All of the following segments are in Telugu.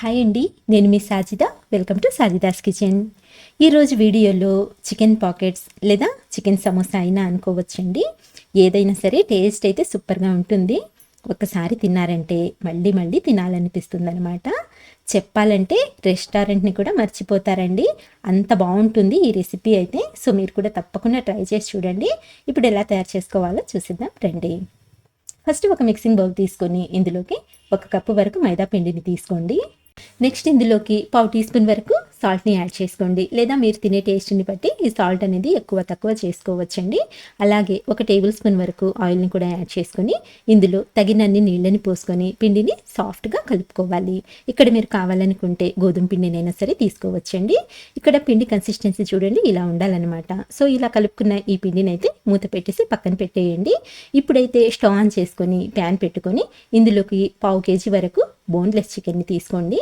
హాయ్ అండి, నేను మీ Sajida. Welcome to Sajida's kitchen. ఈరోజు వీడియోలో చికెన్ పాకెట్స్ లేదా చికెన్ సమోసా అయినా అనుకోవచ్చండి. ఏదైనా సరే టేస్ట్ అయితే సూపర్గా ఉంటుంది. ఒక్కసారి తిన్నారంటే మళ్ళీ మళ్ళీ తినాలనిపిస్తుంది అనమాట. చెప్పాలంటే రెస్టారెంట్ని కూడా మర్చిపోతారండి, అంత బాగుంటుంది ఈ రెసిపీ అయితే. సో మీరు కూడా తప్పకుండా ట్రై చేసి చూడండి. ఇప్పుడు ఎలా తయారు చేసుకోవాలో చూసిద్దాం రండి. ఫస్ట్ ఒక మిక్సింగ్ బౌల్ తీసుకొని ఇందులోకి 1 కప్పు వరకు మైదా పిండిని తీసుకోండి. నెక్స్ట్ ఇందులోకి 1/2 టీ స్పూన్ వరకు సాల్ట్ని యాడ్ చేసుకోండి, లేదా మీరు తినే టేస్ట్ని బట్టి ఈ సాల్ట్ అనేది ఎక్కువ తక్కువ చేసుకోవచ్చండి. అలాగే 1 టేబుల్ స్పూన్ వరకు ఆయిల్ని కూడా యాడ్ చేసుకొని ఇందులో తగినన్ని నీళ్ళని పోసుకొని పిండిని సాఫ్ట్గా కలుపుకోవాలి. ఇక్కడ మీరు కావాలనుకుంటే గోధుమ పిండినైనా సరే తీసుకోవచ్చండి. ఇక్కడ పిండి కన్సిస్టెన్సీ చూడండి, ఇలా ఉండాలన్నమాట. సో ఇలా కలుపుకున్న ఈ పిండిని అయితే మూత పెట్టేసి పక్కన పెట్టేయండి. ఇప్పుడైతే స్టవ్ ఆన్ చేసుకొని ప్యాన్ పెట్టుకొని ఇందులోకి 1/2 కేజీ వరకు బోన్లెస్ చికెన్ని తీసుకోండి.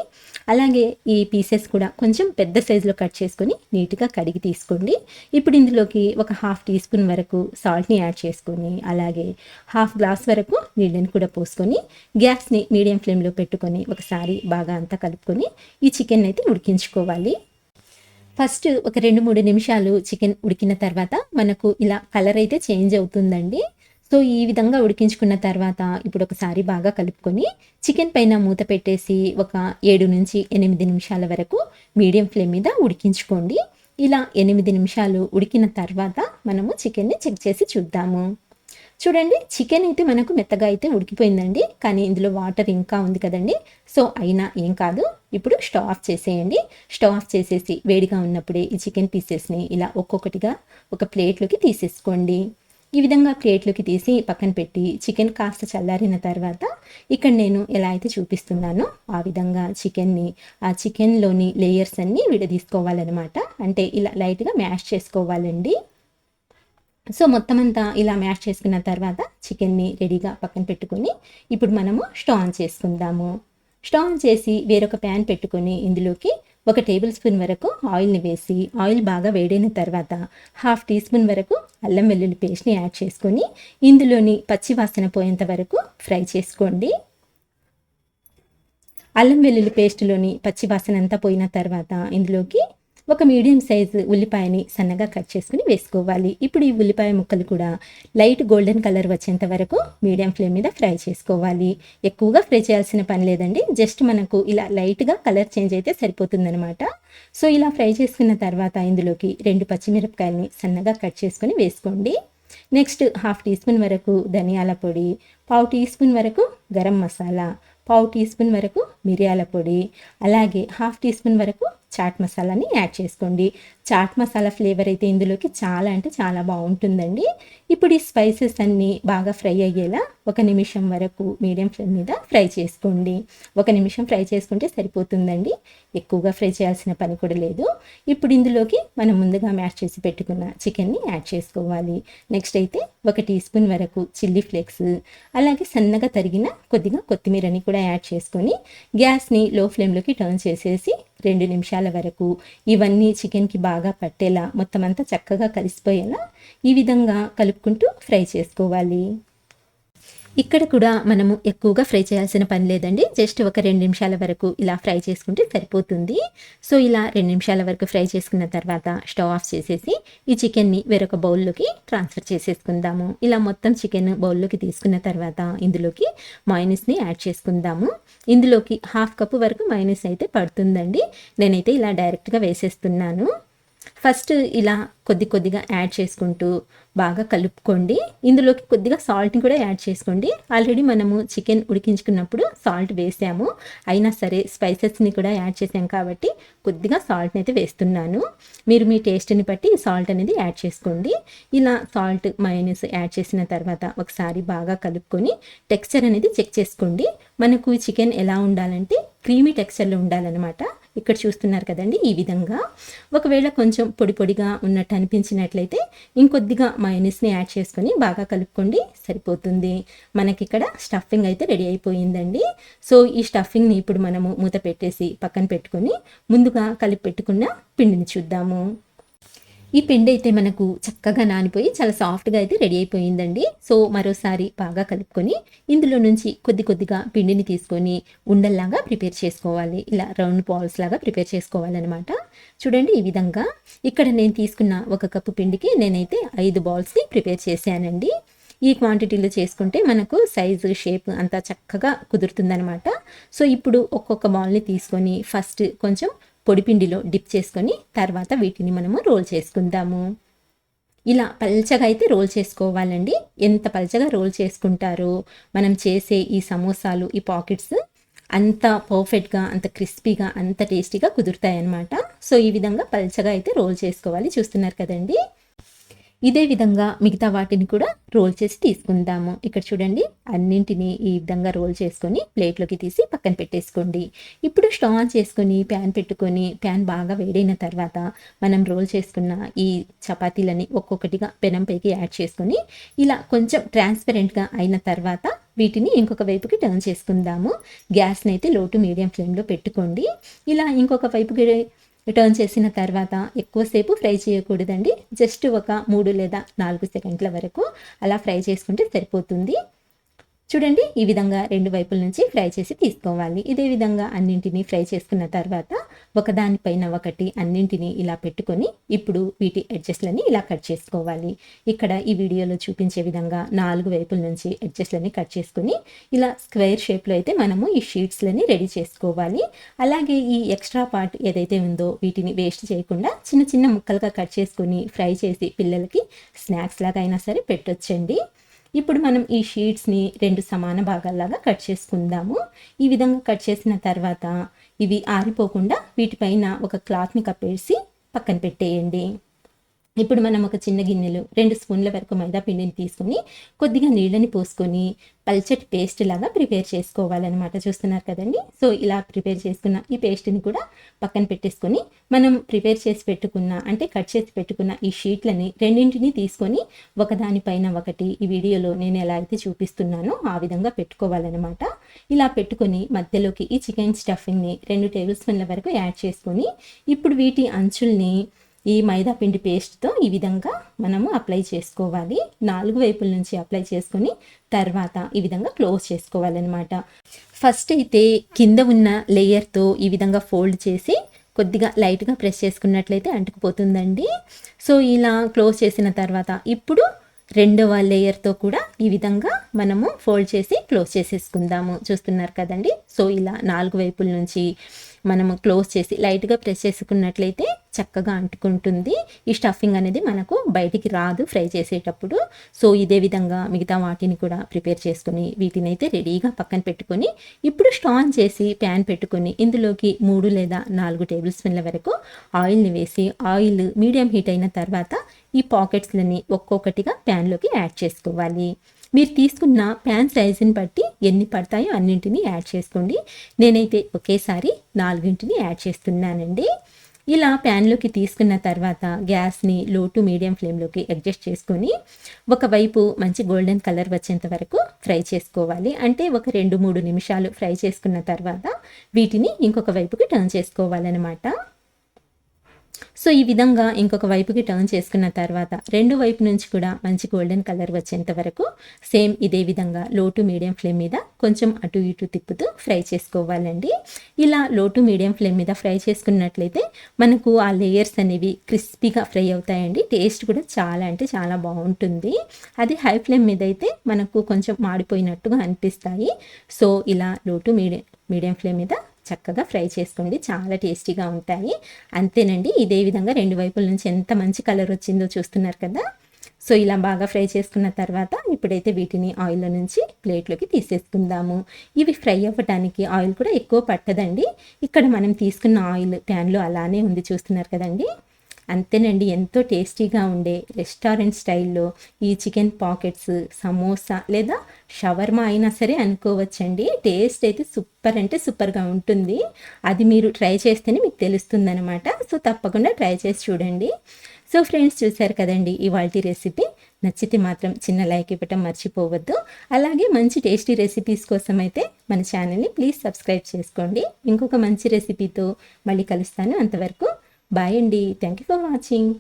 అలాగే ఈ పీసెస్ కూడా కొంచెం పెద్ద సైజులో కట్ చేసుకొని నీట్గా కడిగి తీసుకోండి. ఇప్పుడు ఇందులోకి 1/2 టీ స్పూన్ వరకు సాల్ట్ని యాడ్ చేసుకొని అలాగే 1/2 గ్లాస్ వరకు నీళ్ళని కూడా పోసుకొని గ్యాస్ని మీడియం ఫ్లేమ్లో పెట్టుకొని ఒకసారి బాగా అంతా కలుపుకొని ఈ చికెన్ అయితే ఉడికించుకోవాలి. ఫస్ట్ ఒక 2-3 నిమిషాలు చికెన్ ఉడికిన తర్వాత మనకు ఇలా కలర్ అయితే చేంజ్ అవుతుందండి. సో ఈ విధంగా ఉడికించుకున్న తర్వాత ఇప్పుడు ఒకసారి బాగా కలుపుకొని చికెన్ పైన మూత పెట్టేసి ఒక 7-8 నిమిషాల వరకు మీడియం ఫ్లేమ్ మీద ఉడికించుకోండి. ఇలా 8 నిమిషాలు ఉడికిన తర్వాత మనము చికెన్ని చెక్ చేసి చూద్దాము. చూడండి, చికెన్ అయితే మనకు మెత్తగా అయితే ఉడికిపోయిందండి, కానీ ఇందులో వాటర్ ఇంకా ఉంది కదండి. సో అయినా ఏం కాదు. ఇప్పుడు స్టవ్ ఆఫ్ చేసేయండి. స్టవ్ ఆఫ్ చేసేసి వేడిగా ఉన్నప్పుడే ఈ చికెన్ పీసెస్ని ఇలా ఒక్కొక్కటిగా ఒక ప్లేట్లోకి తీసేసుకోండి. ఈ విధంగా ప్లేట్లోకి తీసి పక్కన పెట్టి చికెన్ కాస్త చల్లారిన తర్వాత ఇక్కడ నేను ఎలా అయితే చూపిస్తున్నానో ఆ విధంగా చికెన్ని ఆ చికెన్లోని లేయర్స్ అన్నీ విడదీసుకోవాలన్నమాట. అంటే ఇలా లైట్గా మ్యాష్ చేసుకోవాలండి. సో మొత్తం అంతా ఇలా మ్యాష్ చేసుకున్న తర్వాత చికెన్ని రెడీగా పక్కన పెట్టుకొని ఇప్పుడు మనము స్టవ్ ఆన్ చేసుకుందాము. స్టవ్ ఆన్ చేసి వేరొక ప్యాన్ పెట్టుకొని ఇందులోకి 1 టేబుల్ స్పూన్ వరకు ఆయిల్ని వేసి ఆయిల్ బాగా వేడైన తర్వాత 1/2 టీ స్పూన్ వరకు అల్లం వెల్లుల్లి పేస్ట్ని యాడ్ చేసుకొని ఇందులోని పచ్చి వాసన పోయేంత వరకు ఫ్రై చేసుకోండి. అల్లం వెల్లుల్లి పేస్ట్లోని పచ్చి వాసన అంతా పోయిన తర్వాత ఇందులోకి ఒక మీడియం సైజు ఉల్లిపాయని సన్నగా కట్ చేసుకుని వేసుకోవాలి. ఇప్పుడు ఈ ఉల్లిపాయ ముక్కలు కూడా లైట్ గోల్డెన్ కలర్ వచ్చేంత వరకు మీడియం ఫ్లేమ్ మీద ఫ్రై చేసుకోవాలి. ఎక్కువగా ఫ్రై చేయాల్సిన పని లేదండి, జస్ట్ మనకు ఇలా లైట్గా కలర్ చేంజ్ అయితే సరిపోతుందనమాట. సో ఇలా ఫ్రై చేసుకున్న తర్వాత ఇందులోకి 2 పచ్చిమిరపకాయలని సన్నగా కట్ చేసుకొని వేసుకోండి. నెక్స్ట్ 1/2 టీ స్పూన్ వరకు ధనియాల పొడి, 1/2 టీ స్పూన్ వరకు గరం మసాలా, 1/2 టీ స్పూన్ వరకు మిరియాల పొడి, అలాగే 1/2 టీ స్పూన్ వరకు చాట్ మసాలాని యాడ్ చేసుకోండి. చాట్ మసాలా ఫ్లేవర్ అయితే ఇందులోకి చాలా అంటే చాలా బాగుంటుందండి. ఇప్పుడు ఈ స్పైసెస్ అన్నీ బాగా ఫ్రై అయ్యేలా 1 నిమిషం వరకు మీడియం ఫ్లేమ్ మీద ఫ్రై చేసుకోండి. 1 నిమిషం ఫ్రై చేసుకుంటే సరిపోతుందండి, ఎక్కువగా ఫ్రై చేయాల్సిన పని కూడా లేదు. ఇప్పుడు ఇందులోకి మనం ముందుగా మ్యాష్ చేసి పెట్టుకున్న చికెన్ని యాడ్ చేసుకోవాలి. నెక్స్ట్ అయితే 1 టీ స్పూన్ వరకు చిల్లీ ఫ్లేక్స్, అలాగే సన్నగా తరిగిన కొద్దిగా కొత్తిమీరని కూడా యాడ్ చేసుకొని గ్యాస్ని లో ఫ్లేమ్లోకి టర్న్ చేసేసి 2 నిమిషాల వరకు ఇవన్నీ చికెన్కి బాగా పట్టేలా మొత్తం అంతా చక్కగా కలిసిపోయేలా ఈ విధంగా కలుపుకుంటూ ఫ్రై చేసుకోవాలి. ఇక్కడ కూడా మనము ఎక్కువగా ఫ్రై చేయాల్సిన పని లేదండి, జస్ట్ ఒక 2 నిమిషాల వరకు ఇలా ఫ్రై చేసుకుంటే సరిపోతుంది. సో ఇలా 2 నిమిషాల వరకు ఫ్రై చేసుకున్న తర్వాత స్టవ్ ఆఫ్ చేసేసి ఈ చికెన్ని వేరొక బౌల్లోకి ట్రాన్స్ఫర్ చేసేసుకుందాము. ఇలా మొత్తం చికెన్ బౌల్లోకి తీసుకున్న తర్వాత ఇందులోకి మయోనీస్ని యాడ్ చేసుకుందాము. ఇందులోకి 1/2 కప్పు వరకు మయోనీస్ అయితే పడుతుందండి, నేనైతే ఇలా డైరెక్ట్గా వేసేస్తున్నాను. ఫస్ట్ ఇలా కొద్దిగా యాడ్ చేసుకుంటూ బాగా కలుపుకోండి. ఇందులోకి కొద్దిగా సాల్ట్ని కూడా యాడ్ చేసుకోండి. ఆల్రెడీ మనము చికెన్ ఉడికించుకున్నప్పుడు సాల్ట్ వేసాము, అయినా సరే స్పైసెస్ని కూడా యాడ్ చేసాం కాబట్టి కొద్దిగా సాల్ట్ని అయితే వేస్తున్నాను. మీరు మీ టేస్ట్ని బట్టి సాల్ట్ అనేది యాడ్ చేసుకోండి. ఇలా సాల్ట్ మయోనీస్ యాడ్ చేసిన తర్వాత ఒకసారి బాగా కలుపుకొని టెక్స్చర్ అనేది చెక్ చేసుకోండి. మనకు చికెన్ ఎలా ఉండాలంటే క్రీమీ టెక్స్చర్లో ఉండాలన్నమాట. ఇక్కడ చూస్తున్నారు కదండి, ఈ విధంగా. ఒకవేళ కొంచెం పొడి పొడిగా ఉన్నట్టు అనిపించినట్లయితే ఇంకొద్దిగా మయోనీస్ని యాడ్ చేసుకొని బాగా కలుపుకోండి, సరిపోతుంది. మనకి ఇక్కడ స్టఫింగ్ అయితే రెడీ అయిపోయిందండి. సో ఈ స్టఫింగ్ని ఇప్పుడు మనము మూత పెట్టేసి పక్కన పెట్టుకొని ముందుగా కలిపి పెట్టుకున్న పిండిని చూద్దాము. ఈ పిండి అయితే మనకు చక్కగా నానిపోయి చాలా సాఫ్ట్గా అయితే రెడీ అయిపోయిందండి. సో మరోసారి బాగా కలుపుకొని ఇందులో నుంచి కొద్ది కొద్దిగా పిండిని తీసుకొని ఉండల్లాగా ప్రిపేర్ చేసుకోవాలి. ఇలా రౌండ్ బాల్స్ లాగా ప్రిపేర్ చేసుకోవాలన్నమాట. చూడండి ఈ విధంగా ఇక్కడ నేను తీసుకున్న 1 కప్పు పిండికి నేనైతే 5 బాల్స్ని ప్రిపేర్ చేశానండి. ఈ క్వాంటిటీలో చేసుకుంటే మనకు సైజు షేప్ అంతా చక్కగా కుదురుతుందనమాట. సో ఇప్పుడు ఒక్కొక్క బాల్ని తీసుకొని ఫస్ట్ కొంచెం పొడిపిండిలో డిప్ చేసుకొని తర్వాత వీటిని మనము రోల్ చేసుకుందాము. ఇలా పల్చగా అయితే రోల్ చేసుకోవాలండి. ఎంత పల్చగా రోల్ చేసుకుంటారో మనం చేసే ఈ సమోసాలు, ఈ పాకెట్స్ అంత పర్ఫెక్ట్గా, అంత క్రిస్పీగా, అంత టేస్టీగా కుదురుతాయన్నమాట. సో ఈ విధంగా పల్చగా అయితే రోల్ చేసుకోవాలి. చూస్తున్నారు కదండి. ఇదే విధంగా మిగతా వాటిని కూడా రోల్ చేసి తీసుకుందాము. ఇక్కడ చూడండి అన్నింటినీ ఈ విధంగా రోల్ చేసుకొని ప్లేట్లోకి తీసి పక్కన పెట్టేసుకోండి. ఇప్పుడు స్టవ్ ఆన్ చేసుకొని ప్యాన్ పెట్టుకొని ప్యాన్ బాగా వేడైన తర్వాత మనం రోల్ చేసుకున్న ఈ చపాతీలని ఒక్కొక్కటిగా పెనం పైకి యాడ్ చేసుకొని ఇలా కొంచెం ట్రాన్స్పరెంట్గా అయిన తర్వాత వీటిని ఇంకొక వైపుకి టర్న్ చేసుకుందాము. గ్యాస్ని అయితే లో టు మీడియం ఫ్లేమ్లో పెట్టుకోండి. ఇలా ఇంకొక వైపుకి టర్న్ చేసిన తర్వాత ఎక్కువసేపు ఫ్రై చేయకూడదండి. జస్ట్ ఒక 3 లేదా 4 సెకండ్ల వరకు అలా ఫ్రై చేసుకుంటే సరిపోతుంది. చూడండి ఈ విధంగా 2 వైపుల నుంచి ఫ్రై చేసి తీసుకోవాలి. ఇదే విధంగా అన్నింటినీ ఫ్రై చేసుకున్న తర్వాత ఒకదానిపైన ఒకటి అన్నింటినీ ఇలా పెట్టుకొని ఇప్పుడు వీటి ఎడ్జెస్లని ఇలా కట్ చేసుకోవాలి. ఇక్కడ ఈ వీడియోలో చూపించే విధంగా 4 వైపుల నుంచి ఎడ్జెస్లని కట్ చేసుకొని ఇలా స్క్వేర్ షేప్లో అయితే మనము ఈ షీట్స్లని రెడీ చేసుకోవాలి. అలాగే ఈ ఎక్స్ట్రా పార్ట్ ఏదైతే ఉందో వీటిని వేస్ట్ చేయకుండా చిన్న చిన్న ముక్కలుగా కట్ చేసుకొని ఫ్రై చేసి పిల్లలకి స్నాక్స్ లాగా అయినా సరే పెట్టొచ్చండి. ఇప్పుడు మనం ఈ షీట్స్ని 2 సమాన భాగాల్లాగా కట్ చేసుకుందాము. ఈ విధంగా కట్ చేసిన తర్వాత ఇవి ఆరిపోకుండా వీటిపైన ఒక క్లాత్ని కప్పేసి పక్కన పెట్టేయండి. ఇప్పుడు మనం ఒక చిన్న గిన్నెలో 2 స్పూన్ల వరకు మైదా పిండిని తీసుకొని కొద్దిగా నీళ్ళని పోసుకొని పల్చటి పేస్ట్ లాగా ప్రిపేర్ చేసుకోవాలన్నమాట. చూస్తున్నారు కదండి. సో ఇలా ప్రిపేర్ చేసుకున్న ఈ పేస్ట్ని కూడా పక్కన పెట్టేసుకొని మనం ప్రిపేర్ చేసి పెట్టుకున్న అంటే కట్ చేసి పెట్టుకున్న ఈ షీట్లని రెండింటిని తీసుకొని ఒకదానిపైన ఒకటి ఈ వీడియోలో నేను ఎలా అయితే చూపిస్తున్నానో ఆ విధంగా పెట్టుకోవాలన్నమాట. ఇలా పెట్టుకొని మధ్యలోకి ఈ చికెన్ స్టఫింగ్ని 2 టేబుల్ స్పూన్ల వరకు యాడ్ చేసుకొని ఇప్పుడు వీటి అంచుల్ని ఈ మైదా పిండి పేస్ట్తో ఈ విధంగా మనము అప్లై చేసుకోవాలి. 4 వైపుల నుంచి అప్లై చేసుకొని తర్వాత ఈ విధంగా క్లోజ్ చేసుకోవాలన్నమాట. ఫస్ట్ అయితే కింద ఉన్న లేయర్తో ఈ విధంగా ఫోల్డ్ చేసి కొద్దిగా లైట్గా ప్రెస్ చేసుకున్నట్లయితే అంటుకుపోతుందండి. సో ఇలా క్లోజ్ చేసిన తర్వాత ఇప్పుడు రెండవ లేయర్తో కూడా ఈ విధంగా మనము ఫోల్డ్ చేసి క్లోజ్ చేసేసుకుందాము. చూస్తున్నారు కదండి. సో ఇలా 4 వైపుల నుంచి మనము క్లోజ్ చేసి లైట్గా ప్రెస్ చేసుకున్నట్లయితే చక్కగా అంటుకుంటుంది. ఈ స్టఫింగ్ అనేది మనకు బయటికి రాదు ఫ్రై చేసేటప్పుడు. సో ఇదే విధంగా మిగతా వాటిని కూడా ప్రిపేర్ చేసుకొని వీటిని అయితే రెడీగా పక్కన పెట్టుకొని ఇప్పుడు స్టవ్ ఆన్ చేసి ప్యాన్ పెట్టుకొని ఇందులోకి 3 లేదా 4 టేబుల్ స్పూన్ల వరకు ఆయిల్ని వేసి ఆయిల్ మీడియం హీట్ అయిన తర్వాత ఈ పాకెట్స్లని ఒక్కొక్కటిగా ప్యాన్లోకి యాడ్ చేసుకోవాలి. మీరు తీసుకున్న ప్యాన్ సైజుని బట్టి ఎన్ని పడతాయో అన్నింటినీ యాడ్ చేసుకోండి. నేనైతే ఒకేసారి 4 యాడ్ చేస్తున్నానండి. ఇలా ప్యాన్లోకి తీసుకున్న తర్వాత గ్యాస్ని లో టు మీడియం ఫ్లేమ్లోకి అడ్జస్ట్ చేసుకొని ఒకవైపు మంచి గోల్డెన్ కలర్ వచ్చేంత వరకు ఫ్రై చేసుకోవాలి. అంటే ఒక 2-3 నిమిషాలు ఫ్రై చేసుకున్న తర్వాత వీటిని ఇంకొక వైపుకి టర్న్ చేసుకోవాలన్నమాట. సో ఈ విధంగా ఇంకొక వైపుకి టర్న్ చేసుకున్న తర్వాత 2 వైపు నుంచి కూడా మంచి గోల్డెన్ కలర్ వచ్చేంత వరకు సేమ్ ఇదే విధంగా లో టు మీడియం ఫ్లేమ్ మీద కొంచెం అటు ఇటు తిప్పుతూ ఫ్రై చేసుకోవాలండి. ఇలా లో టు మీడియం ఫ్లేమ్ మీద ఫ్రై చేసుకున్నట్లయితే మనకు ఆ లేయర్స్ అనేవి క్రిస్పీగా ఫ్రై అవుతాయండి. టేస్ట్ కూడా చాలా అంటే చాలా బాగుంటుంది. అది హై ఫ్లేమ్ మీద అయితే మనకు కొంచెం మాడిపోయినట్టుగా అనిపిస్తాయి. సో ఇలా లో టు మీడియం ఫ్లేమ్ మీద చక్కగా ఫ్రై చేసుకోండి. చాలా టేస్టీగా ఉంటాయి. అంతేనండి. ఇదే విధంగా 2 వైపుల నుంచి ఎంత మంచి కలర్ వచ్చిందో చూస్తున్నారు కదా. సో ఇలా బాగా ఫ్రై చేసుకున్న తర్వాత ఇప్పుడైతే వీటిని ఆయిల్లో నుంచి ప్లేట్లోకి తీసేసుకుందాము. ఇవి ఫ్రై అవ్వటానికి ఆయిల్ కూడా ఎక్కువ పట్టదండి. ఇక్కడ మనం తీసుకున్న ఆయిల్ ప్యాన్లో అలానే ఉంది. చూస్తున్నారు కదండి. అంతేనండి. ఎంతో టేస్టీగా ఉండే రెస్టారెంట్ స్టైల్లో ఈ చికెన్ పాకెట్స్, సమోసా లేదా షవర్మా అయినా సరే అనుకోవచ్చండి. టేస్ట్ అయితే సూపర్ అంటే సూపర్గా ఉంటుంది. అది మీరు ట్రై చేస్తేనే మీకు తెలుస్తుందన్నమాట. సో తప్పకుండా ట్రై చేసి చూడండి. సో ఫ్రెండ్స్, చూశారు కదండి ఇవాల్టి రెసిపీ. నచ్చితే మాత్రం చిన్న లైక్ ఇవ్వటం మర్చిపోవద్దు. అలాగే మంచి టేస్టీ రెసిపీస్ కోసం అయితే మన ఛానల్ని ప్లీజ్ సబ్స్క్రైబ్ చేసుకోండి. ఇంకొక మంచి రెసిపీతో మళ్ళీ కలుస్తాను. అంతవరకు బాయ్ అండి. Thank you for watching.